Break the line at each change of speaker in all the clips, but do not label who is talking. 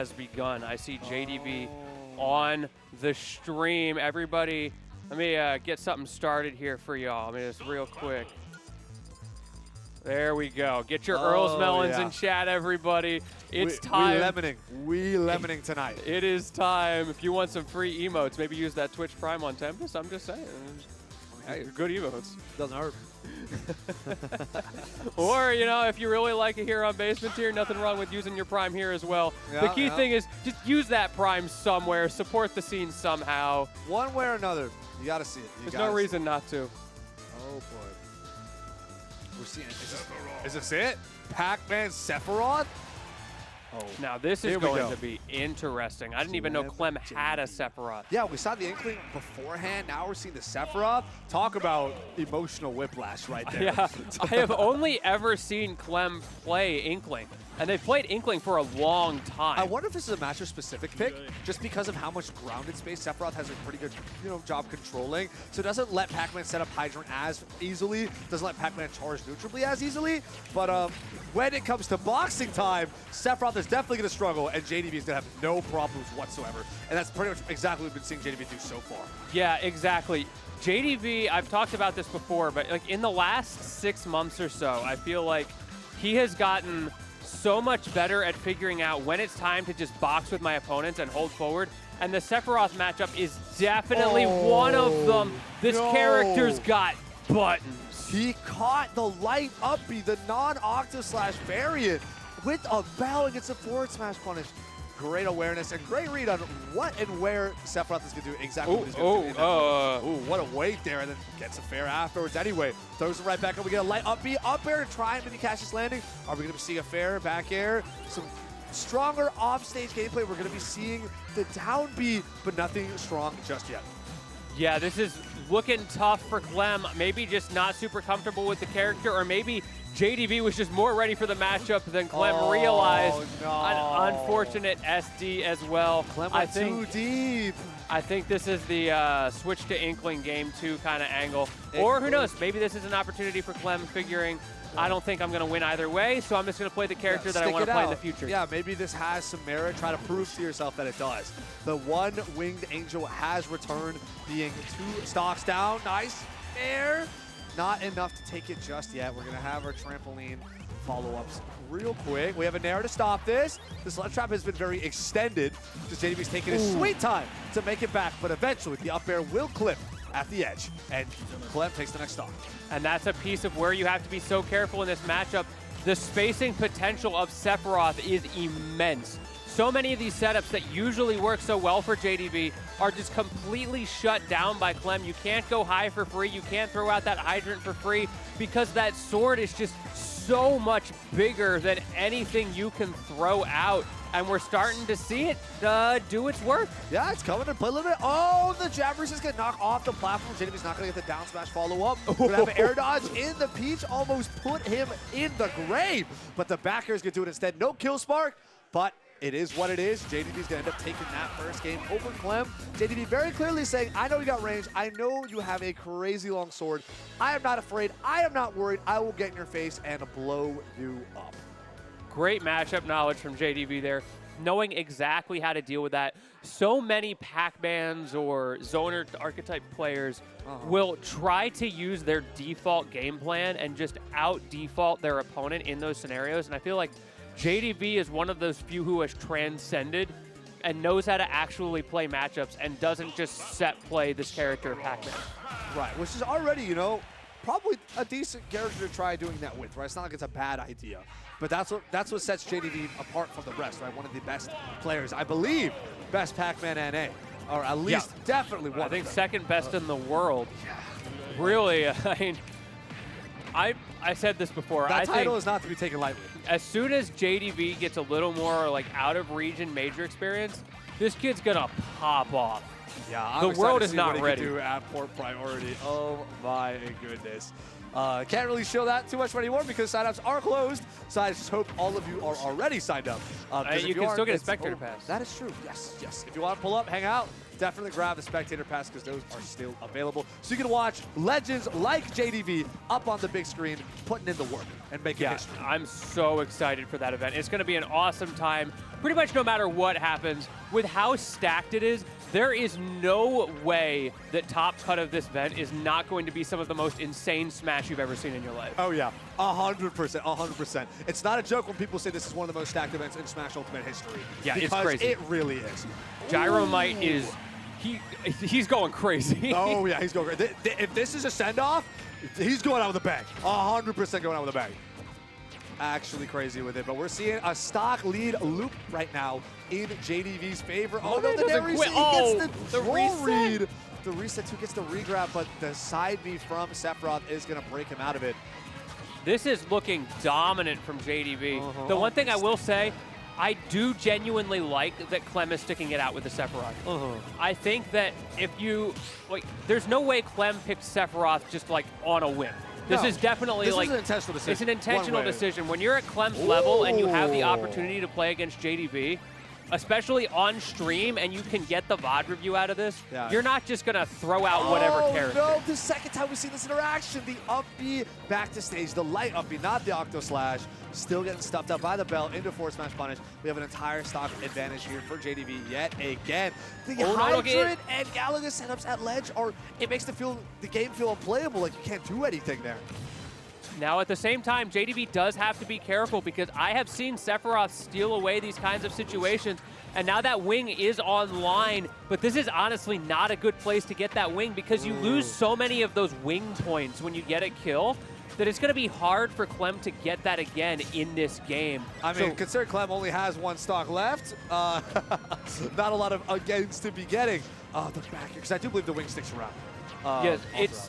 has begun. I see JDV on the stream. Everybody, let me get something started here for y'all. I mean, just real quick. There we go. Get your Earl's Melons in chat, everybody. It's time.
We lemoning tonight.
It is time. If you want some free emotes, maybe use that Twitch Prime on Tempest. I'm just saying. Hey, good emotes.
Doesn't hurt.
Or, you know, if you really like it here on Basement Tier, nothing wrong with using your Prime here as well.
Yeah,
the key thing is just use that Prime somewhere, support the scene somehow.
One way or another, you got to see it.
There's no reason not to.
Oh, boy. We're seeing it. Is this it? Pac-Man Sephiroth?
Oh. Now this is going to be interesting. I didn't even know Clem had a Sephiroth.
Yeah, we saw the inkling beforehand. Now we're seeing the Sephiroth. Talk about emotional whiplash right there.
Yeah, I have only ever seen Clem play Inkling, and they've played Inkling for a long time.
I wonder if this is a matchup-specific pick, just because of how much grounded space Sephiroth has a pretty good, job controlling. So it doesn't let Pac-Man set up Hydrant as easily, doesn't let Pac-Man charge neutrally as easily. But when it comes to boxing time, Sephiroth is definitely going to struggle, and JDV is going to have no problems whatsoever. And that's pretty much exactly what we've been seeing JDV do so far.
Yeah, exactly. JDV, I've talked about this before, but like in the last 6 months or so, I feel like he has gotten so much better at figuring out when it's time to just box with my opponents and hold forward. And the Sephiroth matchup is definitely one of them. This character's got buttons.
He caught the light up B, the non-octa slash variant, with a bow against a forward smash punish. Great awareness and great read on what and where Sephiroth is going to do exactly what he's going to do. Ooh, what a wait there, and then gets a fair afterwards anyway. Throws him right back up. We get a light up B, up air to try and mini catch this landing. Are we going to see a fair back air? Some stronger off-stage gameplay. We're going to be seeing the down B, but nothing strong just yet.
Yeah, this is looking tough for Clem. Maybe just not super comfortable with the character, or maybe JDV was just more ready for the matchup than Clem realized.
No.
An unfortunate SD as well.
Clem went too deep.
I think this is the switch to Inkling game 2 kind of angle. Or who knows, maybe this is an opportunity for Clem figuring, I don't think I'm going to win either way, so I'm just going to play the character that I want to play in the future.
Yeah, maybe this has some merit. Try to prove to yourself that it does. The one winged angel has returned, being 2 stocks down. Nice air. Not enough to take it just yet. We're going to have our trampoline follow-ups real quick. We have a Nair to stop this. This ledge trap has been very extended because JDV's taking his sweet time to make it back, but eventually the up air will clip at the edge, and Clem takes the next stock.
And that's a piece of where you have to be so careful in this matchup. The spacing potential of Sephiroth is immense. So many of these setups that usually work so well for JDV are just completely shut down by Clem. You can't go high for free. You can't throw out that hydrant for free because that sword is just so much bigger than anything you can throw out. And we're starting to see it do its work.
Yeah, it's coming to play a little bit. Oh, the Jabbers is going to knock off the platform. JDV's not going to get the down smash follow-up. We're going to have an air dodge in the Peach. Almost put him in the grave. But the back air is going to do it instead. No kill spark, but it is what it is. JDV's going to end up taking that first game over Clem. JDV very clearly saying, I know you got range. I know you have a crazy long sword. I am not afraid. I am not worried. I will get in your face and blow you up.
Great matchup knowledge from JDV there, knowing exactly how to deal with that. So many Pac-Mans or Zoner archetype players will try to use their default game plan and just out-default their opponent in those scenarios. And I feel like JDV is one of those few who has transcended and knows how to actually play matchups and doesn't just set play this character Pac-Man.
Right, which is already, probably a decent character to try doing that with, right? It's not like it's a bad idea. But that's what sets JDV apart from the rest, right? One of the best players, I believe, best Pac-Man NA, or at least definitely one.
I think second best in the world. Really, I mean, I said this before.
That title is not to be taken lightly.
As soon as JDV gets a little more like out of region major experience, this kid's gonna pop off.
Yeah, I'm
the
excited
world
to
is
see
not
what he
ready.
can do at port priority. Oh my goodness. Can't really show that too much anymore because signups are closed. So I just hope all of you are already signed up.
And you can still get a spectator pass.
That is true. Yes, yes. If you want to pull up, hang out, definitely grab the spectator pass because those are still available. So you can watch legends like JDV up on the big screen, putting in the work and making history.
I'm so excited for that event. It's going to be an awesome time. Pretty much no matter what happens, with how stacked it is, there is no way that top cut of this event is not going to be some of the most insane Smash you've ever seen in your life.
Oh yeah, 100%, 100%. It's not a joke when people say this is one of the most stacked events in Smash Ultimate history.
Yeah, it's
because
crazy.
It really is.
Gyromite is, he's going crazy.
Oh yeah, he's going crazy. If this is a send-off, he's going out with a bang. 100% going out with a bang. Actually crazy with it, but we're seeing a stock lead loop right now in JDV's favor. Oh no, the net reset, he gets the roll read. The reset too gets the regrab, but the side B from Sephiroth is gonna break him out of it.
This is looking dominant from JDV. The one thing I will say, I do genuinely like that Clem is sticking it out with the Sephiroth. I think that if you, like, there's no way Clem picked Sephiroth just like on a whim. This is definitely
this
like
is an intentional decision.
It's an intentional decision. When you're at Clem's level and you have the opportunity to play against JDV, especially on stream, and you can get the VOD review out of this, you're not just gonna throw out whatever character.
No, the second time we see this interaction, the up B back to stage, the light up B, not the Octo Slash, still getting stuffed up by the bell into forward smash punish. We have an entire stock advantage here for JDV yet again. The Hydrant and Galaga setups at ledge are, it makes the game feel unplayable, like you can't do anything there.
Now, at the same time, JDV does have to be careful because I have seen Sephiroth steal away these kinds of situations, and now that wing is online, but this is honestly not a good place to get that wing because you lose so many of those wing points when you get a kill that it's going to be hard for Clem to get that again in this game.
I mean, considering Clem only has one stock left, not a lot of against to be getting. The back here, because I do believe the wing sticks around.
Yes,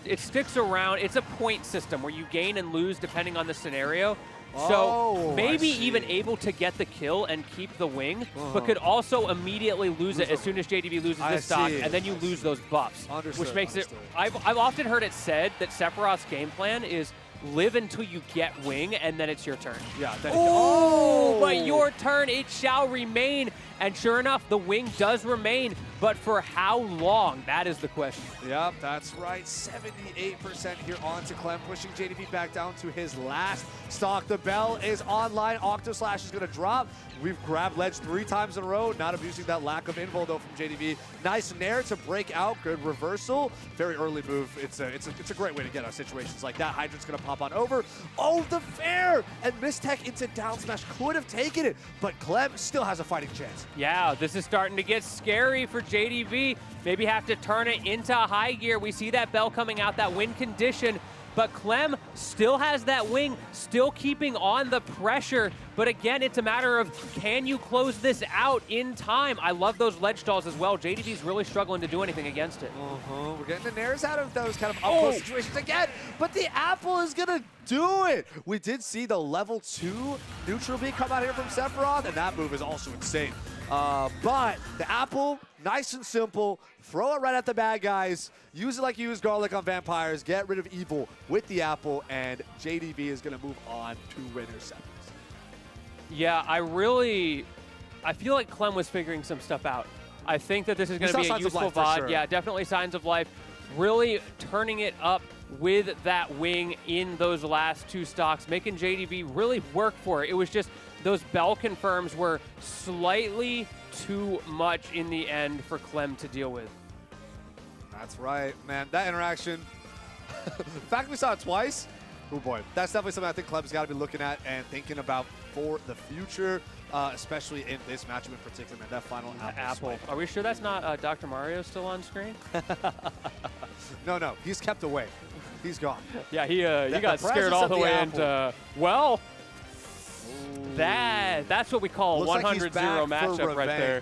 it sticks around. It's a point system where you gain and lose depending on the scenario. So maybe even able to get the kill and keep the wing, but could also immediately lose it as soon as JDV loses this stock, and then you lose those buffs, which makes it. I've often heard it said that Sephiroth's game plan is live until you get wing, and then it's your turn.
Yeah.
But your turn, it shall remain. And sure enough, the wing does remain, but for how long? That is the question.
Yep, that's right. 78% here on to Clem, pushing JDV back down to his last stock. The bell is online. Octo Slash is going to drop. We've grabbed ledge 3 times in a row, not abusing that lack of invul though from JDV. Nice nair to break out. Good reversal. Very early move. It's a great way to get out of situations like that. Hydrant's going to pop on over. Oh, the fair! And Mistech into down smash could have taken it, but Clem still has a fighting chance.
Yeah, this is starting to get scary for JDV. Maybe have to turn it into high gear. We see that bell coming out, that win condition. But Clem still has that wing, still keeping on the pressure. But again, it's a matter of, can you close this out in time? I love those ledge stalls as well. JDV's really struggling to do anything against it.
We're getting the nairs out of those kind of up-close situations again. But the apple is going to do it. We did see the level 2 neutral beat come out here from Sephiroth, and that move is also insane. But the apple, nice and simple. Throw it right at the bad guys. Use it like you use garlic on vampires. Get rid of evil with the apple, and JDV is going to move on to winner seconds.
Yeah, I feel like Clem was figuring some stuff out. I think that this is going to be a useful VOD.
Sure.
Yeah, definitely signs of life. Really turning it up with that wing in those last 2 stocks, making JDV really work for it. It was just those bell confirms were slightly too much in the end for Clem to deal with.
That's right, man. That interaction, the fact we saw it twice, oh boy, that's definitely something I think Clem's got to be looking at and thinking about for the future, especially in this matchup in particular, man. That final apple.
Are we sure that's not Dr. Mario still on screen?
No, he's kept away. He's gone.
Yeah, he got scared all the way into, well, that's what we call a 100-0 matchup right there.